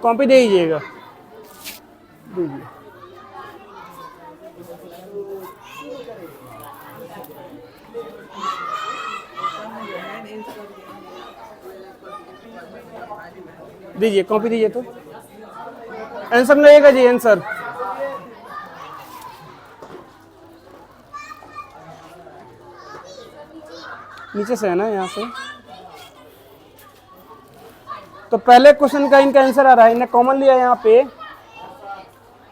Copy दे दीजिएगा, दीजिए। दीजिए कॉपी दीजिए, तो आंसर लगेगा जी, आंसर। नीचे से है ना, यहाँ से। तो पहले क्वेश्चन का इनका आंसर आ रहा है, इन्हें कॉमन लिया यहाँ पे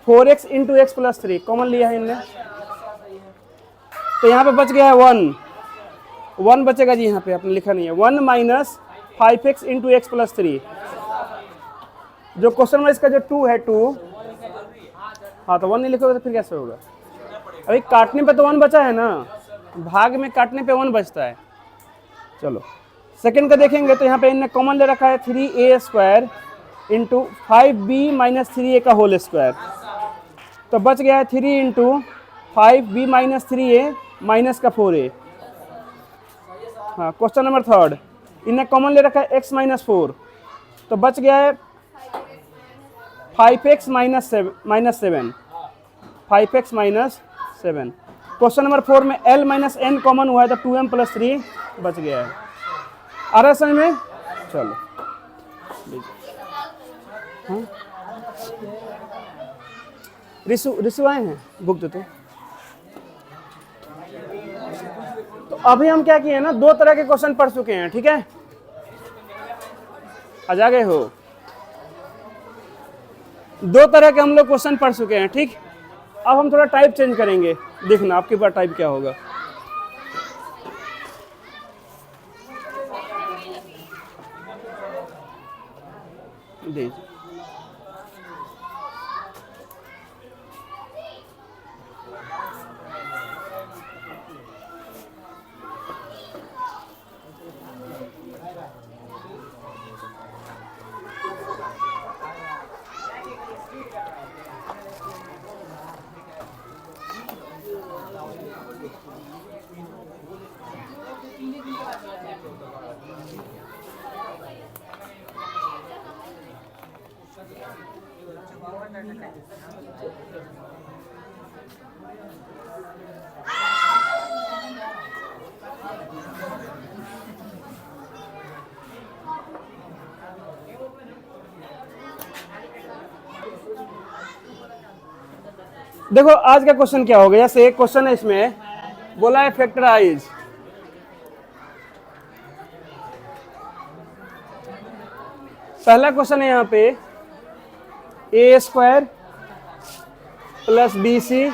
4x into x plus 3 common लिया है इनने। तो यहाँ पे बच गया है 1 बचेगा जी, यहाँ पे आपने लिखा नहीं है। 1 minus 5x into x plus 3, जो क्वेश्चन में इसका जो 2 है 2, हाँ तो 1 नहीं लिखोगे तो फिर कैसे होगा? अभी काटने पे तो 1 बचा है ना, भाग में काटने पे 1 बचता है। चलो सेकंड का देखेंगे तो यहाँ पे इनने कॉमन ले रखा है 3a square into 5b minus 3a का होल स्क्वायर। तो बच गया है 3 into 5b minus 3a minus का 4a। हाँ क्वेश्चन नंबर थर्ड, इनने कॉमन ले रखा है x माइनस 4, तो बच गया है 5x minus 7, 5x minus 7। Question number 4 में l माइनस n कॉमन हुआ है तो 2m प्लस 3 बच गया है। आ रहा है समझ में? चलो हाँ रिसु आए हैं, बुक दे तो अभी हम क्या किए ना, 2 तरह के क्वेश्चन पढ़ चुके हैं, ठीक है? आ जा गए हो? 2 तरह के हम लोग क्वेश्चन पढ़ चुके हैं, ठीक। अब हम थोड़ा टाइप चेंज करेंगे, देखना आपके पास टाइप क्या होगा। देखिए देखो आज का क्वेश्चन क्या हो गया। जैसे एक क्वेश्चन है, इसमें बोला है फैक्टराइज। पहला क्वेश्चन है यहाँ पे A square plus B C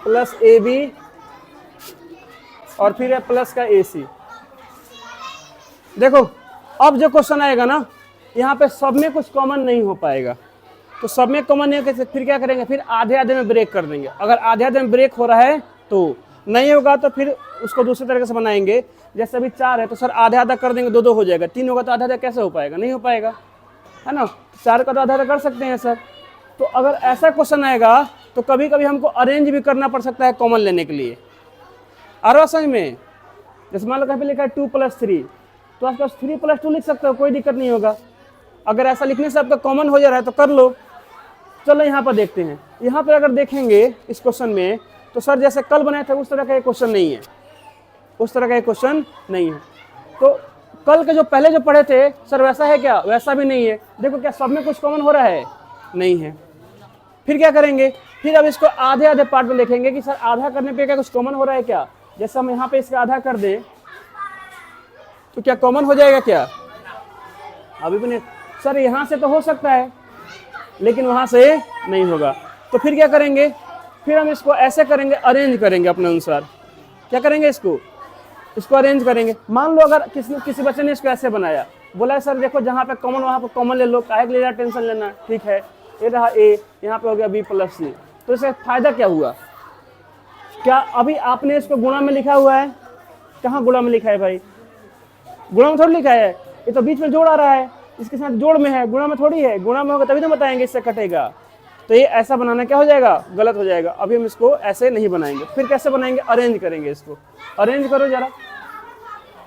plus A B और फिर है प्लस का ए सी। देखो अब जो क्वेश्चन आएगा ना, यहाँ पे सब में कुछ कॉमन नहीं हो पाएगा, तो सब में कॉमन नहीं होगा, फिर क्या करेंगे, फिर आधे आधे में ब्रेक कर देंगे। अगर आधे आधे में ब्रेक हो रहा है तो नहीं होगा, तो फिर उसको दूसरे तरीके से बनाएंगे। जैसे अभी 4 है तो सर आधे आधा कर देंगे, 2 हो जाएगा। 3 होगा तो आधा आधा कैसे हो पाएगा? नहीं हो पाएगा, है ना। 4 का तो आधा आधा कर सकते हैं सर। तो अगर ऐसा क्वेश्चन आएगा तो कभी कभी हमको अरेंज भी करना पड़ सकता है कॉमन लेने के लिए। आ रहा समझ में? जैसे मान लो कहीं पे लिखा है 2 + 3, तो आपके पास 3 + 2 लिख सकते हो, कोई दिक्कत नहीं होगा। अगर ऐसा लिखने से आपका कॉमन हो जा रहा है तो कर लो। चलो यहाँ पर देखते हैं। यहाँ पर अगर देखेंगे इस क्वेश्चन में, तो सर जैसे कल बनाए थे उस तरह का एक क्वेश्चन नहीं है, उस तरह का एक क्वेश्चन नहीं है। तो कल के जो पहले जो पढ़े थे सर वैसा है क्या? वैसा भी नहीं है। देखो क्या सब में कुछ कॉमन हो रहा है? नहीं है। फिर क्या करेंगे, फिर अब इसको आधे आधे पार्ट में देखेंगे कि सर आधा करने पे क्या कुछ कॉमन हो रहा है क्या। जैसे हम यहाँ पे इसका आधा कर दें तो क्या कॉमन हो जाएगा क्या? अभी भी नहीं सर, यहाँ से तो हो सकता है लेकिन वहाँ से नहीं होगा। तो फिर क्या करेंगे, फिर हम इसको ऐसे करेंगे, अरेंज करेंगे अपने अनुसार। क्या करेंगे, इसको अरेंज करेंगे। मान लो अगर किसी बच्चे ने इसको ऐसे बनाया, बोला है सर देखो जहाँ पे कॉमन वहाँ पे कॉमन ले लो, काहे के लिए टेंशन लेना, ठीक है। ये रहा ए, यहाँ पे हो गया बी प्लस सी। तो इससे फायदा क्या हुआ? क्या अभी आपने इसको गुणा में लिखा हुआ है? कहाँ गुणा में लिखा है भाई? गुणा में थोड़ी लिखा है, ये तो बीच में जोड़ आ रहा है, इसके साथ जोड़ में है, गुणा में थोड़ी है। गुणा में होगा तभी तो बताएंगे इससे कटेगा। तो ये ऐसा बनाना क्या हो जाएगा, गलत हो जाएगा। अभी हम इसको ऐसे नहीं बनाएंगे। फिर कैसे बनाएंगे, अरेंज करेंगे। इसको अरेंज करो जरा।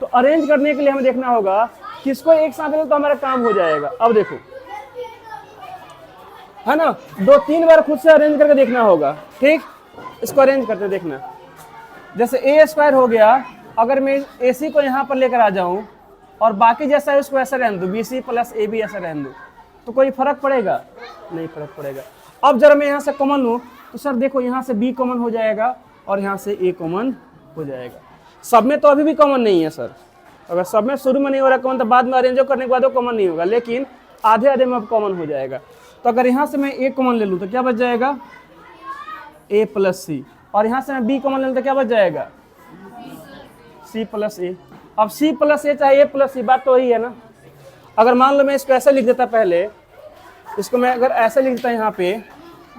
तो अरेंज करने के लिए हमें देखना होगा किसको एक साथ ले तो हमारा काम हो जाएगा। अब देखो, है ना, 2-3 बार खुद से अरेंज करके देखना होगा। ठीक, इसको अरेंज करते देखना। जैसे ए स्क्वायर हो गया, अगर मैं ए सी को यहाँ पर लेकर आ जाऊँ और बाकी जैसा है उसको ऐसा रहने दूँ, बी सी प्लस ए बी ऐसा रहने दूँ, तो कोई फर्क पड़ेगा? नहीं फर्क पड़ेगा। अब जरा मैं यहाँ से कॉमन लूँ तो सर देखो, यहाँ से बी कॉमन हो जाएगा और यहाँ से ए कॉमन हो जाएगा। सब में तो अभी भी कॉमन नहीं है सर। अगर सब में शुरू में नहीं हो रहा कॉमन तो बाद में अरेंज करने के बाद वो कॉमन नहीं होगा, लेकिन आधे आधे में अब कॉमन हो जाएगा। तो अगर यहाँ से मैं ए कॉमन ले लूँ तो क्या बच जाएगा? ए प्लस सी। और यहाँ से मैं बी कॉमन ले लूँ तो क्या बच जाएगा? सी प्लस ए। अब सी प्लस ए चाहे ए प्लस सी, बात तो वही है ना। अगर मान लो मैं इसको ऐसे लिख देता, पहले इसको मैं अगर ऐसे लिख देता यहाँ पे,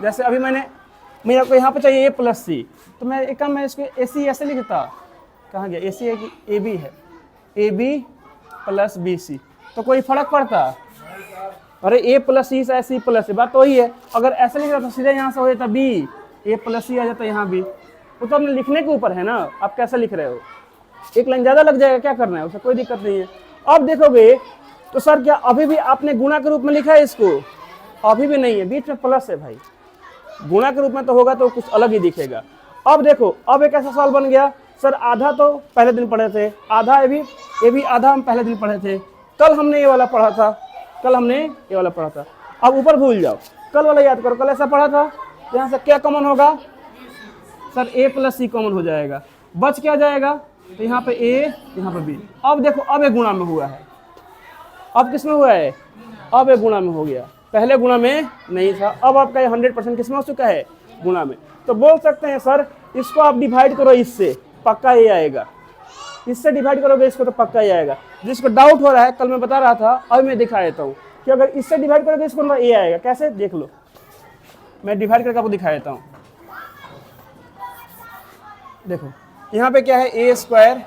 जैसे अभी मेरे को यहाँ पे चाहिए ए प्लस सी, तो मैं एक काम, मैं इसको ए सी ऐसे लिख देता। कहाँ गया? ए सी है कि ए बी है? A B plus B c, तो कोई फर्क पड़ता? अरे ए प्लस सी से सी प्लस सी, बात तो वही है। अगर ऐसे लिख रहा तो सीधे यहाँ से हो जाता बी, ए प्लस सी आ जाता यहाँ भी। वो तो अपने लिखने के ऊपर है ना, आप कैसे लिख रहे हो। एक लाइन ज़्यादा लग जाएगा, क्या करना है, उससे कोई दिक्कत नहीं है। अब देखोगे तो सर क्या अभी भी आपने गुणा के रूप में लिखा है इसको? अभी भी नहीं है, बीच में प्लस है भाई। गुणा के रूप में तो होगा तो कुछ अलग ही दिखेगा। अब देखो, अब एक ऐसा सवाल बन गया, सर आधा तो पहले दिन पढ़े थे, आधा ये भी आधा हम पहले दिन पढ़े थे, कल हमने ये वाला पढ़ा था, कल हमने ये वाला पढ़ा था। अब ऊपर भूल जाओ, कल वाला याद करो, कल ऐसा पढ़ा था। तो यहाँ से क्या कॉमन होगा? सर ए प्लस सी कॉमन हो जाएगा, बच क्या जाएगा? तो यहाँ पे ए, यहाँ पे बी। अब देखो, अब एक गुणा में हुआ है। अब किस में हुआ है? अब एक गुणा में हो गया, पहले गुणा में नहीं था। अब आपका 100% किस में हो चुका है? गुणा में। तो बोल सकते हैं सर इसको आप डिवाइड करो इससे, पक्का ये आएगा। इससे डिवाइड करोगे इसको तो पक्का ये आएगा। जिसको डाउट हो रहा है, कल मैं बता रहा था, अभी मैं दिखा देता हूँ कि अगर इससे डिवाइड करोगे इसको तो ए आएगा। कैसे? देख लो, मैं डिवाइड करके आपको दिखा देता हूँ। देखो यहाँ पे क्या है? A square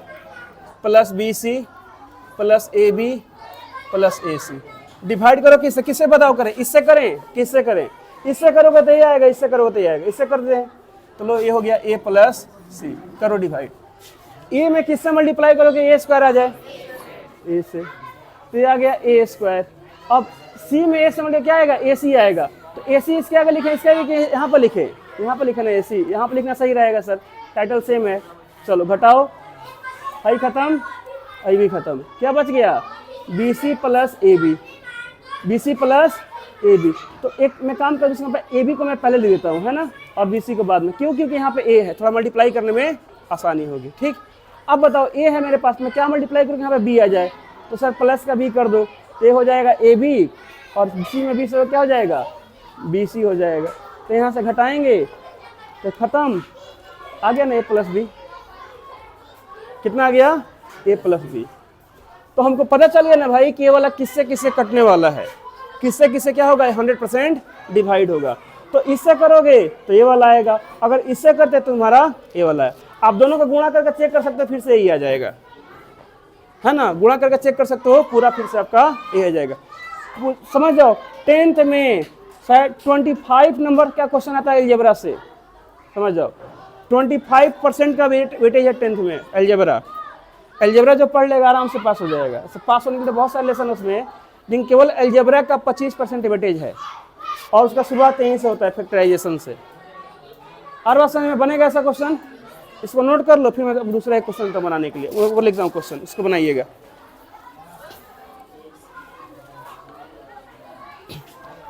plus B C plus A B plus A C. Divide करो किससे? किससे बताओ करें? इससे करें, किससे करें? इससे करोगे तो ये आएगा, इससे करोगे तो ये आएगा। इससे करते हैं तो लो, ये हो गया ए प्लस सी, करो डिवाइड। ए में किससे मल्टीप्लाई करोगे? ए स्क्वायर आ जाए ए से, तो ये आ गया ए स्क्वायर। अब सी में ए से मल्टीप्लाई क्या आएगा? ए सी आएगा। तो ए सी इसके आगे लिखे, इसके आगे यहाँ पर लिखे, यहाँ पर लिखे ना ए सी, यहाँ पर लिखना सही रहेगा सर, टाइटल सेम है। चलो घटाओ, आई खत्म, आई भी खत्म, क्या बच गया? बी सी प्लस ए बी, बी सी प्लस ए बी। तो एक मैं काम कर दूँ, ए बी को मैं पहले ले लेता हूँ, है ना, और बी सी को बाद में। क्यों? क्योंकि यहाँ पे ए है, थोड़ा मल्टीप्लाई करने में आसानी होगी। ठीक, अब बताओ ए है मेरे पास में, क्या मल्टीप्लाई करूँ यहाँ पे बी आ जाए? तो सर प्लस का बी कर दो, तो ये हो जाएगा ए बी, और सी में बी से क्या हो जाएगा? बी सी हो जाएगा। तो यहाँ से घटाएंगे तो खत्म, आ गया ना ए प्लस बी। कितना आ गया? ए प्लस बी। तो हमको पता चल गया ना भाई कि ये वाला किससे किससे कटने वाला है, किससे किससे क्या होगा? 100% डिवाइड होगा। तो इससे करोगे तो ये वाला आएगा, अगर इससे करते तो तुम्हारा ये वाला है। आप दोनों का गुणा करके चेक कर सकते हो, फिर से यही आ जाएगा, है ना। गुणा करके चेक कर सकते हो, पूरा फिर से आपका ये आ जाएगा। समझ जाओ, 10th में शायद 25 नंबर का क्वेश्चन आता है अलजेब्रा से, समझ जाओ 25% का वेटेज है 10th में अलजेब्रा। अलजेब्रा जो पढ़ लेगा आराम से पास हो जाएगा। पास होने के लिए बहुत सारे लेसन उसमें, लेकिन केवल अलजेब्रा का 25% वेटेज है, और उसका शुरुआत यहीं से होता है, फैक्टराइजेशन से। और बात समझ में बनेगा ऐसा क्वेश्चन? इसको नोट कर लो, फिर मैं दूसरा एक क्वेश्चन तो बनाने के लिए वो एग्जाम क्वेश्चन, इसको बनाइएगा।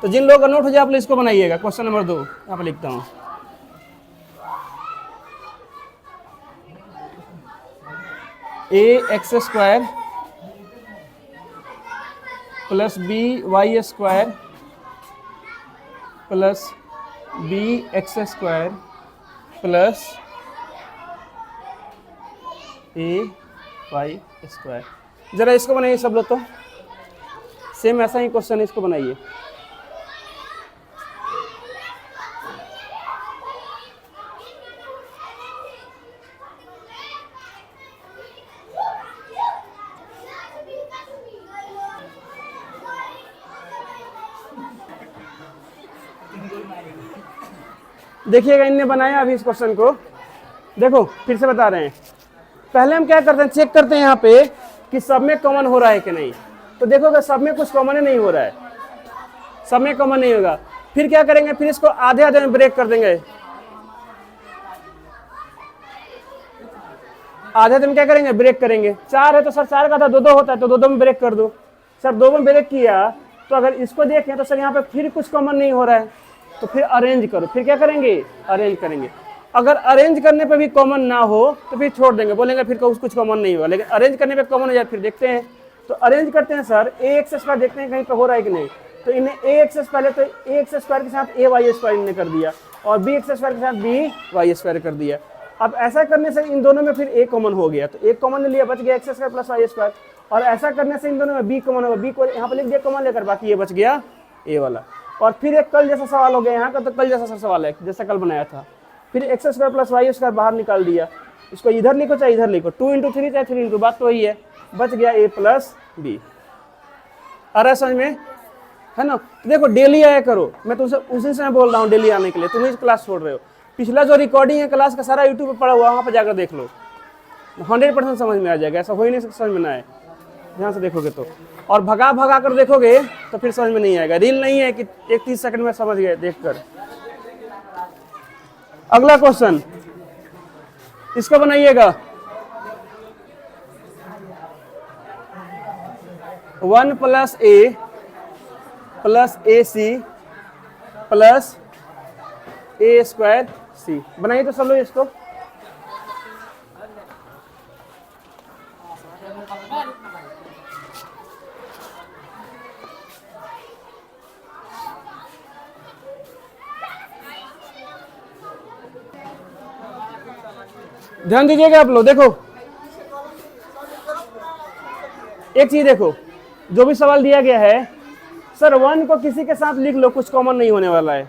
तो जिन लोगों का नोट हो जाए आप लोग इसको बनाइएगा। क्वेश्चन नंबर 2 यहाँ पर लिखता हूँ, A X square plus B Y square plus B X square plus A Y square. जरा इसको बनाइए सब लोग, तो सेम ऐसा ही क्वेश्चन है, इसको बनाइए। देखिएगा इनने बनाया अभी इस क्वेश्चन को, देखो फिर से बता रहे हैं। पहले हम क्या करते हैं, चेक करते हैं यहाँ पे कि सब में कॉमन हो रहा है कि नहीं। तो देखोगे सब में कुछ कॉमन ही नहीं हो रहा है, सब में कॉमन नहीं होगा। फिर क्या करेंगे, फिर इसको आधे आधे में ब्रेक कर देंगे। आधे आधे में क्या करेंगे, ब्रेक करेंगे। 4 है तो सर 4 का था 2 होता है तो 2 में ब्रेक कर दो। सर 2 में ब्रेक किया तो अगर इसको देखें तो सर यहाँ पे फिर कुछ कॉमन नहीं हो रहा है, तो फिर अरेंज करो। फिर क्या करेंगे, अरेंज करेंगे। अगर अरेंज करने पे भी कॉमन ना हो तो फिर छोड़ देंगे, बोलेंगे फिर कुछ कॉमन नहीं हुआ। लेकिन अरेंज करने पे कॉमन हो जाए फिर देखते हैं। तो अरेंज करते हैं सर, ए एक्स स्क्वायर देखते हैं कहीं पे हो रहा है कि नहीं। तो इन्हें ए एक्स पहले तो ए एक्स स्क्वायर के साथ ए वाई स्क्वायर इन्हें कर दिया और बी एक्स स्क्वायर के साथ बी वाई स्क्वायर कर दिया। अब ऐसा करने से इन दोनों में फिर ए कॉमन हो गया, तो एक कॉमन ले लिया, बच गया x square plus y square. और ऐसा करने से इन दोनों में बी कॉमन होगा, बी को यहाँ पर लिख दिया कॉमन लेकर, बाकी ये बच गया ए वाला। और फिर एक कल जैसा सवाल हो गया यहाँ का, तो कल जैसा सवाल है जैसा कल बनाया था। फिर x square plus y square बाहर निकाल दिया, इसको इधर लिखो चाहे इधर लिखो, 2 × 3 चाहे 3 × बात तो वही है, बच गया ए प्लस बी। आ रहा है समझ में, है ना। देखो डेली आया करो, मैं तुमसे उसी से बोल रहा हूँ डेली आने के लिए, तुम ही क्लास छोड़ रहे हो। पिछला जो रिकॉर्डिंग है क्लास का सारा यूट्यूब पर पड़ा हुआ, वहाँ पर जाकर देख लो, 100% समझ में आ जाएगा। ऐसा हो ही नहीं सकता समझ में ना आए, ध्यान से देखोगे तो। और भगा भगा कर देखोगे तो फिर समझ में नहीं आएगा। रील नहीं है कि 30 सेकंड में समझ गए देखकर। अगला क्वेश्चन, इसको बनाइएगा। 1 + a + ac + a² c। बनाइए तो सब लोग इसको। ध्यान दीजिएगा आप लोग। देखो एक चीज देखो, जो भी सवाल दिया गया है सर 1 को किसी के साथ लिख लो, कुछ कॉमन नहीं होने वाला है।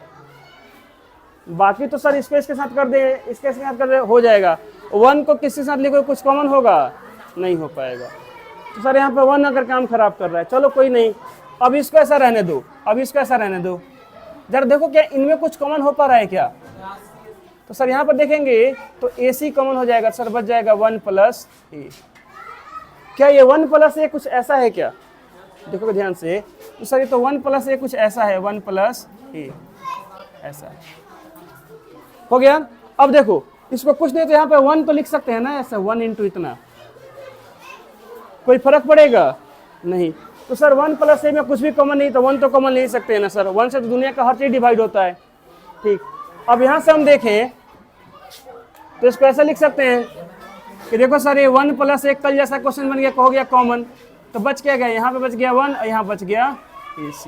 बाकी तो सर स्पेस के साथ कर दे, इसके साथ कर दे, हो जाएगा। 1 को किसी के साथ लिखो, कुछ कॉमन होगा, नहीं हो पाएगा। तो सर यहाँ पे 1 अगर काम खराब कर रहा है, चलो कोई नहीं, अब इसको ऐसा रहने दो, अब इसको ऐसा रहने दो। जरा देखो क्या इनमें कुछ कॉमन हो पा रहा है क्या। तो सर यहाँ पर देखेंगे तो AC कॉमन हो जाएगा, सर बच जाएगा 1 + a। क्या ये 1 + a कुछ ऐसा है क्या, देखो ध्यान से। तो सर ये तो 1 + a कुछ ऐसा है, 1 + a ऐसा है, हो गया। अब देखो इसको कुछ नहीं तो यहाँ पे 1 तो लिख सकते हैं ना, ऐसा 1 × इतना, कोई फर्क पड़ेगा नहीं। तो सर 1 + a में कुछ भी कॉमन नहीं, तो 1 तो कॉमन ले सकते हैं ना सर। 1 से तो दुनिया का हर चीज डिवाइड होता है, ठीक। अब यहाँ से हम देखें तो इसको ऐसा लिख सकते हैं कि देखो सर ये 1 + 1 कल जैसा क्वेश्चन बन गया, हो गया कॉमन, तो बच क्या गया, यहाँ पे बच गया 1 और यहाँ बच गया AC।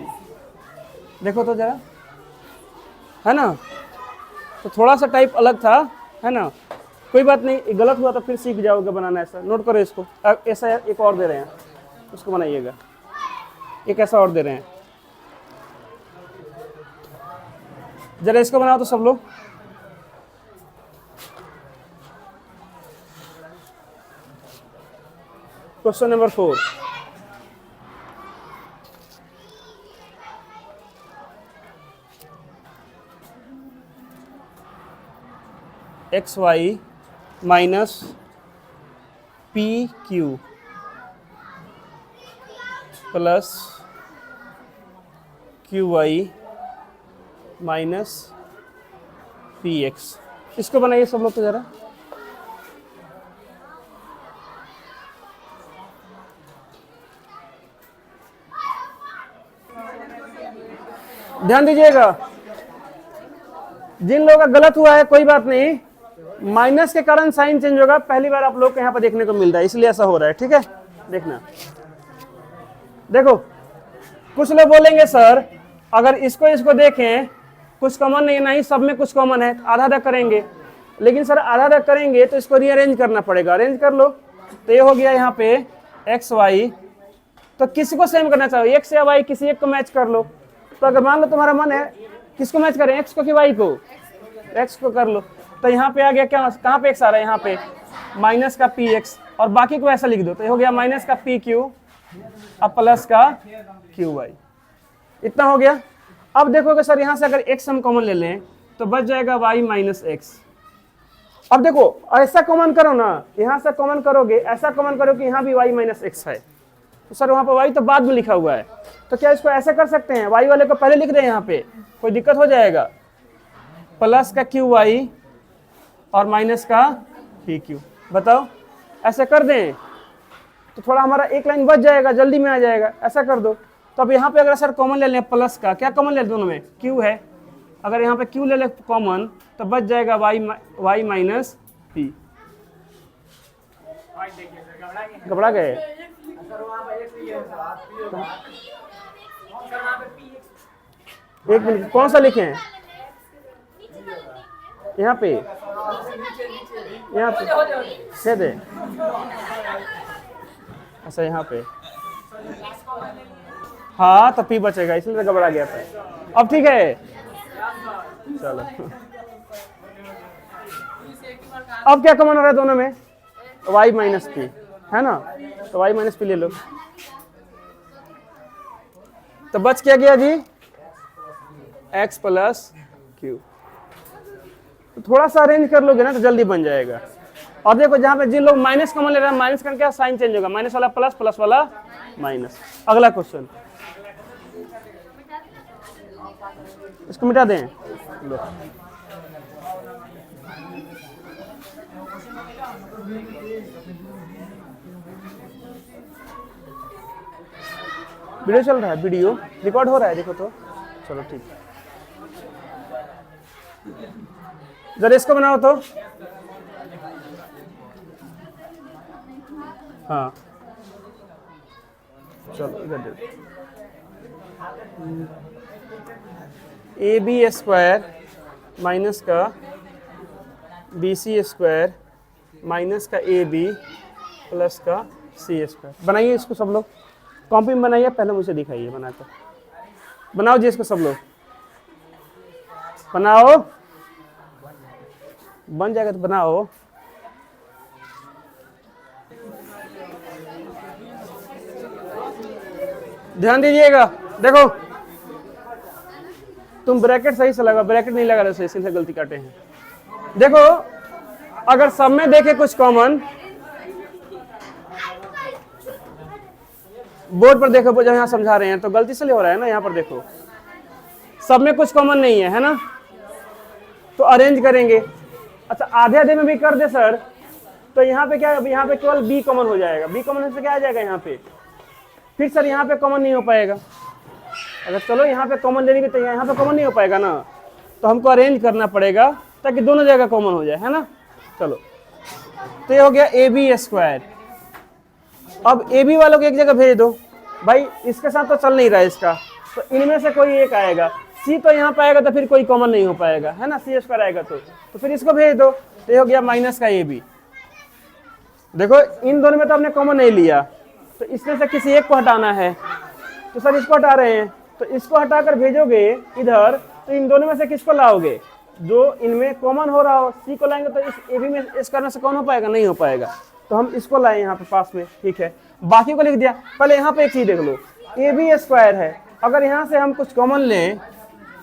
देखो तो जरा, है ना। तो थोड़ा सा टाइप अलग था, है ना, कोई बात नहीं, गलत हुआ तो फिर सीख जाओगे बनाना। ऐसा नोट करो इसको। ऐसा एक और दे रहे हैं, उसको बनाइएगा। एक ऐसा और दे रहे हैं, जरा इसको बनाओ तो सब लोग। Question number 4, XY - PQ + QY - PX। इसको बनाइए सब लोग तो जरा। ध्यान दीजिएगा, जिन लोगों का गलत हुआ है कोई बात नहीं, माइनस के कारण साइन चेंज होगा, पहली बार आप लोग को यहाँ पर देखने को मिल रहा है, इसलिए ऐसा हो रहा है, ठीक है। देखना, देखो कुछ लोग बोलेंगे सर अगर इसको देखें कुछ कॉमन नहीं, नहीं सब में कुछ कॉमन है, आधा आधा करेंगे। लेकिन सर आधा आधा करेंगे तो इसको रीअरेंज करना पड़ेगा, अरेंज कर लो। तो ये हो गया यहाँ पे XY, तो किसी को सेम करना चाहो, X या Y किसी एक को मैच कर लो। तो अगर मान लो तुम्हारा मन है किसको मैच करें, X को कि Y को, X को कर लो। तो यहाँ पे आ गया क्या, कहाँ पे X आ रहा है, यहाँ पे माइनस का PX, और बाकी को ऐसा लिख दो। तो ये हो गया माइनस का PQ अब प्लस का QY, इतना हो गया। अब देखोगे सर यहाँ से अगर X हम कॉमन ले लें तो बच जाएगा Y - X, अब देखो ऐसा कॉमन करो ना, यहां से कॉमन करोगे, ऐसा कॉमन करो कि यहाँ भी y माइनस एक्स है, तो सर वहां पर y तो बाद में लिखा हुआ है, तो क्या इसको ऐसे कर सकते हैं, y वाले को पहले लिख रहे हैं यहाँ पे, कोई दिक्कत हो जाएगा, प्लस का क्यू वाई और माइनस का पी क्यू, बताओ ऐसे कर दें तो थोड़ा हमारा एक लाइन बच जाएगा, जल्दी में आ जाएगा, ऐसा कर दो। तो अब यहाँ पे अगर सर कॉमन ले लें प्लस का, क्या कॉमन ले दोनों में, क्यू है, अगर यहाँ पे क्यू ले लें कॉमन तो बच जाएगा वाई माइनस पी। घबरा गए, एक मिनट, कौन सा लिखे हैं यहाँ पे, यहाँ पे दे, अच्छा यहाँ पे, हाँ तो पी बचेगा, इसलिए तो घबरा गया था। अब ठीक है, चलो अब क्या कॉमन हो रहा है दोनों में, y माइनस पी है ना, तो y माइनस पी ले लो, तो बच क्या गया जी, x प्लस क्यू। तो थोड़ा सा अरेंज कर लोगे ना तो जल्दी बन जाएगा। और देखो जहां पे जिन लोग माइनस कॉमन ले रहे हैं, माइनस का क्या साइन चेंज होगा, माइनस वाला प्लस, प्लस वाला माइनस। अगला क्वेश्चन, इसको मिटा दें, लो वीडियो चल रहा है, वीडियो रिकॉर्ड हो रहा है, देखो तो, चलो ठीक है, जरा इसको बनाओ तो, हाँ चलो इधर देखो, ए बी स्क्वायर माइनस का बी सी स्क्वायर माइनस का ए बी प्लस का सी स्क्वायर। बनाइए इसको सब लोग, कॉपी में बनाइए, पहले मुझे दिखाइए बनाकर, बनाओ जी इसको सब लोग, बनाओ, बन जाएगा तो बनाओ। ध्यान दीजिएगा, देखो तुम ब्रैकेट सही से लगा, ब्रैकेट नहीं लगा रहे, इसलिए गलती काटे हैं। देखो अगर सब में देखे कुछ कॉमन, बोर्ड पर देखो जब यहाँ समझा रहे हैं तो गलती से ले हो रहा है ना, यहाँ पर देखो सब में कुछ कॉमन नहीं है, है ना, तो अरेंज करेंगे। अच्छा आधे आधे में भी कर दे सर, तो यहाँ पे क्या, यहाँ पे केवल बी कॉमन हो जाएगा, बी कॉमन से क्या आ जाएगा यहाँ पे, फिर सर यहाँ पे कॉमन नहीं हो पाएगा, अगर चलो यहाँ पे कॉमन लेने की, तो यहाँ पे कॉमन नहीं हो पाएगा ना, तो हमको अरेंज करना पड़ेगा ताकि दोनों जगह कॉमन हो जाए, है ना। चलो तो ये हो गया ए बी स्क्वायर। अब ए बी वालों को एक जगह भेज दो, भाई इसके साथ तो चल नहीं रहा है इसका, तो इनमें से कोई एक आएगा, सी तो यहाँ पे आएगा तो फिर कोई कॉमन नहीं हो पाएगा, है ना, सी स्क्वायर आएगा तो फिर इसको भेज दो, तो ये हो गया माइनस का ए बी। देखो इन दोनों में तो आपने कॉमन नहीं लिया, तो इसमें से किसी एक को हटाना है, तो सर इसको हटा रहे हैं, तो इसको हटाकर भेजोगे इधर, तो इन दोनों में से किसको लाओगे, जो इनमें कॉमन हो रहा हो, सी को लाएंगे तो इस ए बी में इस करने से कौन हो पाएगा, नहीं हो पाएगा, तो हम इसको लाए यहाँ पे पास में, ठीक है, बाकी को लिख दिया। पहले यहाँ पे एक चीज देख लो, ए बी स्क्वायर है, अगर यहाँ से हम कुछ कॉमन लें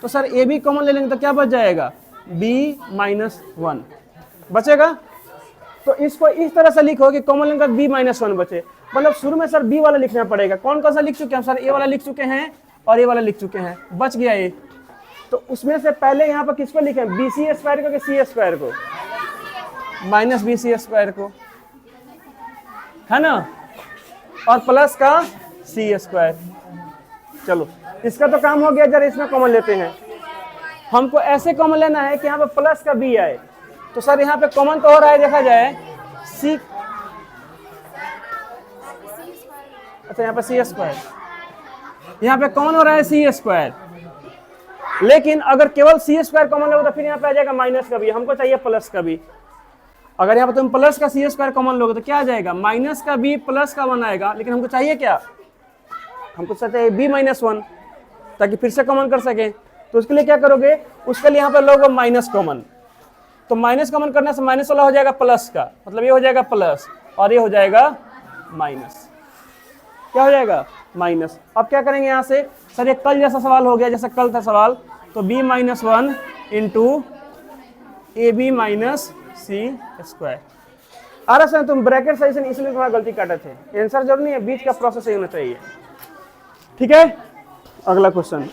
तो सर ए बी कॉमन ले लेंगे तो क्या बच जाएगा, बी माइनस वन बचेगा। तो इसको इस तरह से लिखो कि कॉमन लेंगे बी माइनस वन बचे, मतलब शुरू में सर बी वाला लिखना पड़ेगा। कौन कौन सा लिख चुके हैं सर, ए वाला लिख चुके हैं और ए वाला लिख चुके हैं, बच गया ए। तो उसमें से पहले यहाँ पर किसको लिखें, बी सी स्क्वायर को कि सी स्क्वायर को, माइनस बी सी स्क्वायर को, है ना, और प्लस का सी स्क्वायर। चलो इसका तो काम हो गया, जरा इसमें कॉमन लेते हैं। हमको ऐसे कॉमन लेना है कि यहाँ पे प्लस का बी आए, तो सर यहाँ पे कॉमन तो हो रहा है, देखा जाए सी, अच्छा यहाँ पे सी स्क्वायर, यहाँ पे कॉमन हो रहा है सी स्क्वायर, लेकिन अगर केवल सी स्क्वायर कॉमन लोगे तो फिर यहाँ पे आ जाएगा माइनस का बी, हमको चाहिए प्लस का बी। अगर यहाँ पे तुम प्लस का सी स्क्वायर कॉमन लोगे तो क्या आ जाएगा, माइनस का बी प्लस का वन आएगा, लेकिन हमको चाहिए क्या, हमको चाहिए बी माइनस वन, ताकि फिर से कॉमन कर सके। तो उसके लिए क्या करोगे, उसके लिए यहाँ पे लोगे माइनस कॉमन, तो माइनस कॉमन करने से माइनस वाला हो जाएगा प्लस का, मतलब ये हो जाएगा प्लस और ये हो जाएगा माइनस, क्या हो जाएगा माइनस। अब क्या करेंगे यहाँ से, सर ये कल जैसा सवाल हो गया, जैसा कल था सवाल, तो b minus one into a b minus c square. अरे सर तुम ब्रैकेट सही से नहीं, इसलिए तुम्हारा गलती काटे थे। आंसर जरूर नहीं है, बीच का प्रोसेस ही होना चाहिए। ठीक है, अगला question.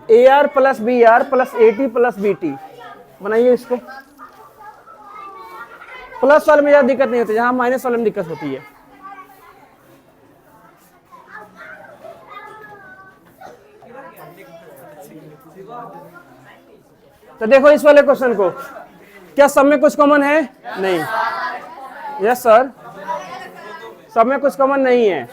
A r plus b r plus a t plus b t, बनाइए इसको। प्लस वाले में ज्यादा दिक्कत नहीं होती, जहां माइनस वाले में दिक्कत होती है। तो देखो इस वाले क्वेश्चन को, क्या सब में कुछ कॉमन है? नहीं। यस सर, सब में कुछ कॉमन नहीं है।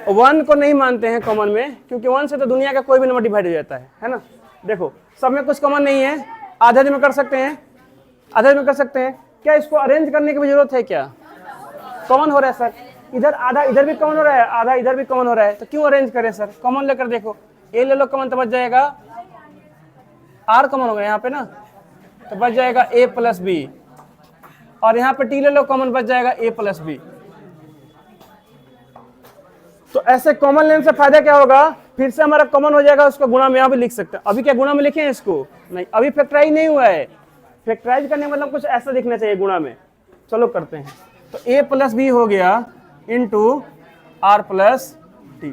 वन को नहीं मानते हैं कॉमन में, क्योंकि वन से तो दुनिया का कोई भी नंबर डिवाइड हो जाता है ना। देखो सब में कुछ कॉमन नहीं है, आधे में कर सकते हैं, आधे में कर सकते हैं। क्या इसको अरेंज करने की भी जरूरत है? क्या कॉमन हो रहा है सर, इधर आधा इधर भी कॉमन हो रहा है, आधा इधर भी कॉमन हो रहा है, तो क्यों अरेंज करें सर? कॉमन लेकर देखो, ए ले लो कॉमन तो बच जाएगा, आर कॉमन होगा यहाँ पे ना, तो बच जाएगा ए प्लस बी, और यहाँ पे टी ले लो कॉमन, बच जाएगा ए प्लस बी। तो ऐसे कॉमन लेने से फायदा क्या होगा? फिर से हमारा कॉमन हो जाएगा, उसको गुणा में यहाँ भी लिख सकते हैं। अभी क्या गुणा में लिखे हैं इसको? नहीं, अभी फैक्टराइज नहीं हुआ है। फैक्टराइज करने मतलब कुछ ऐसा दिखना चाहिए गुणा में। चलो करते हैं। तो a प्लस बी हो गया इंटू आर प्लस टी।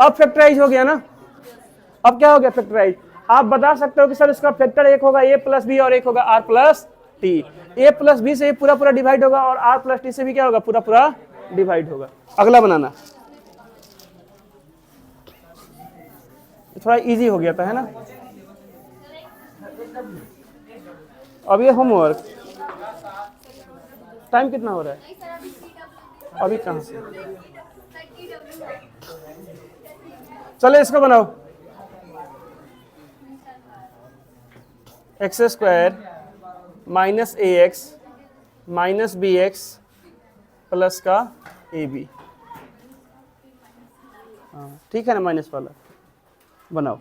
अब फैक्टराइज हो गया ना। अब क्या हो गया फैक्टराइज? आप बता सकते हो कि सर इसका फैक्टर एक होगा a प्लस बी और एक होगा r plus t. a plus b से पूरा पूरा डिवाइड होगा और r प्लस टी से भी क्या होगा? पूरा पूरा डिवाइड होगा। अगला बनाना, थोड़ा इजी हो गया था है ना। अब ये होमवर्क टाइम कितना हो रहा है? अभी कहाँ से? चलो इसको बनाओ। एक्स स्क्वायर माइनस ए x minus B X plus का ए बी। ठीक है ना, माइनस वाला बनाओ।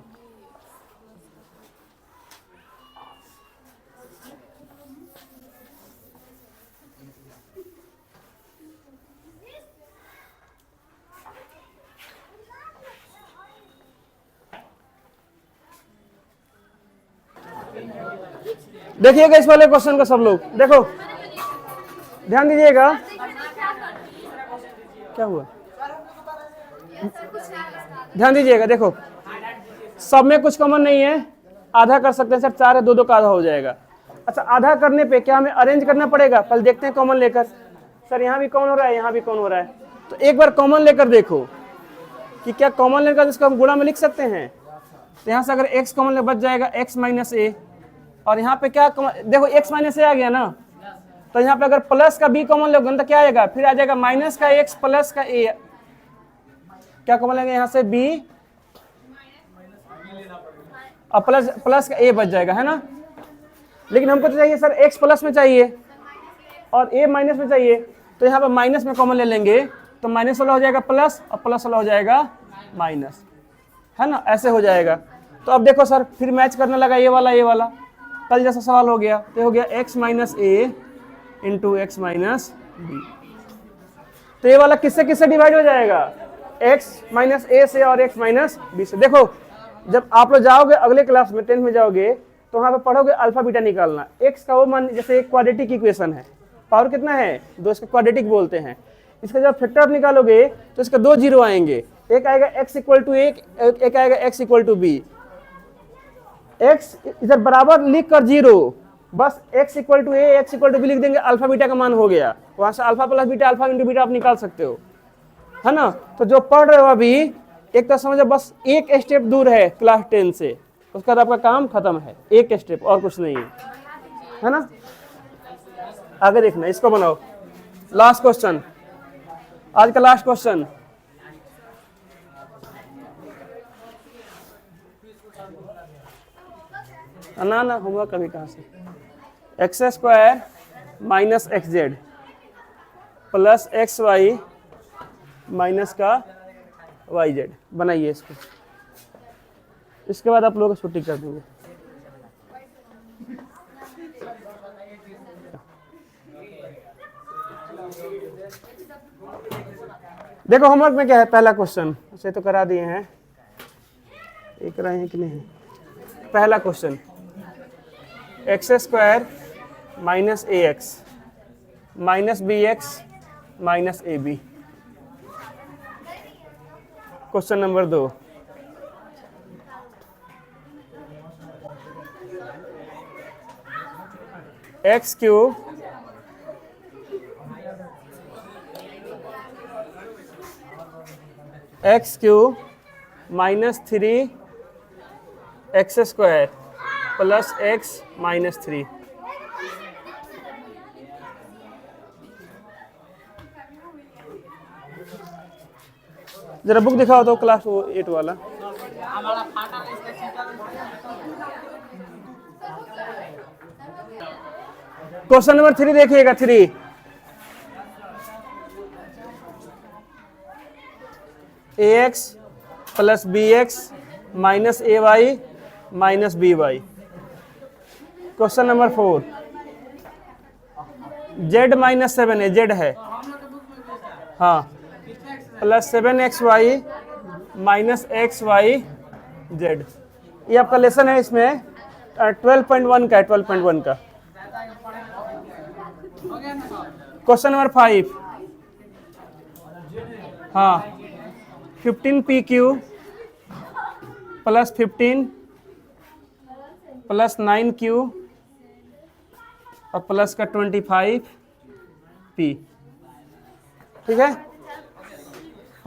देखिएगा इस वाले क्वेश्चन को सब लोग, देखो ध्यान दीजिएगा। क्या हुआ? ध्यान दीजिएगा, देखो सब में कुछ कॉमन नहीं है, आधा कर सकते हैं सर, 4 है, 2 2 का आधा हो जाएगा। अच्छा, आधा करने पे क्या हमें अरेंज करना पड़ेगा? पहले देखते हैं कॉमन लेकर। सर यहाँ भी कॉमन हो रहा है, यहाँ भी कॉमन हो रहा है, तो एक बार कॉमन लेकर देखो कि क्या कॉमन लेकर इसको हम गुणा में लिख सकते हैं। तो यहाँ से अगर x कॉमन ले बच जाएगा x माइनस ए, और यहाँ पे क्या देखो x माइनस ए आ गया ना, तो यहाँ पे अगर प्लस का b कॉमन लोगे तो क्या आएगा? फिर आ जाएगा माइनस का x प्लस का a। क्या कॉमन लेंगे यहाँ से? b और प्लस का a बच जाएगा है ना। लेकिन हमको तो चाहिए सर x प्लस में चाहिए और a माइनस में चाहिए, तो यहाँ पे माइनस में कॉमन ले लेंगे, तो माइनस वाला हो जाएगा प्लस और प्लस वाला हो जाएगा माइनस, है ना। ऐसे हो जाएगा। तो अब देखो सर फिर मैच करने लगा ये वाला कल जैसा सवाल हो गया। तो हो गया x माइनस ए इंटू एक्स माइनस बी। तो ये वाला किससे किससे डिवाइड हो जाएगा? x माइनस ए से और x माइनस बी से। देखो जब आप लोग जाओगे अगले क्लास में 10th में जाओगे तो वहाँ पे पढ़ोगे अल्फा बीटा निकालना। x का वो मान जैसे एक क्वाड्रेटिक इक्वेशन है, पावर कितना है? 2, इसका क्वाड्रेटिक बोलते हैं। इसका जब फैक्टर निकालोगे तो इसका 2 जीरो आएंगे, एक आएगा x इक्वल टू एक आएगा x equal to B. x इधर बराबर लिख कर 0, बस x equal to A X equal to B लिख देंगे, अल्फा बीटा का मान हो गया। वहां से alpha plus beta alpha into beta आप निकाल सकते हो, है ना। तो जो पढ़ रहे हो अभी एक तो समझो बस एक स्टेप दूर है क्लास 10 से, उसका बाद आपका काम खत्म है, एक स्टेप और कुछ नहीं है ना। आगे देखना, इसको बनाओ। लास्ट क्वेश्चन, आज का लास्ट क्वेश्चन। ना ना होमवर्क कभी कहाँ से। X square minus x z plus x Y minus का वाई जेड, बनाइए इसको। इसके बाद आप लोग छुट्टी कर देंगे। देखो होमवर्क में क्या है, पहला क्वेश्चन उसे तो करा दिए हैं, एक रहे हैं कि नहीं। पहला question x square minus A x minus B x minus a b. Question number 2 x cube x cube minus 3 x square plus x minus 3। जरा बुक दिखाओ तो क्लास 8 वाला। क्वेश्चन नंबर 3 देखिएगा। 3 A X plus B x minus A Y minus B Y. Question number 4 Z minus 7 है, Z है हाँ, plus 7 X Y minus X Y Z. ये आपका लेसन है, इसमें 12.1 का है, 12.1 का। क्वेश्चन नंबर 5 हाँ, 15 P Q plus 15 plus 9 Q और प्लस का 25 पी। ठीक है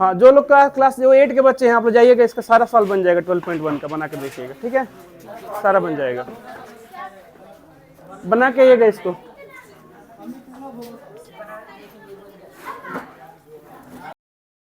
हाँ, जो लोग का क्लास जो 8 के बच्चे हैं आप लोग जाइएगा, इसका सारा सॉल्व बन जाएगा। 12.1 का बना के देखिएगा, ठीक है, सारा बन जाएगा, बना के आइएगा इसको।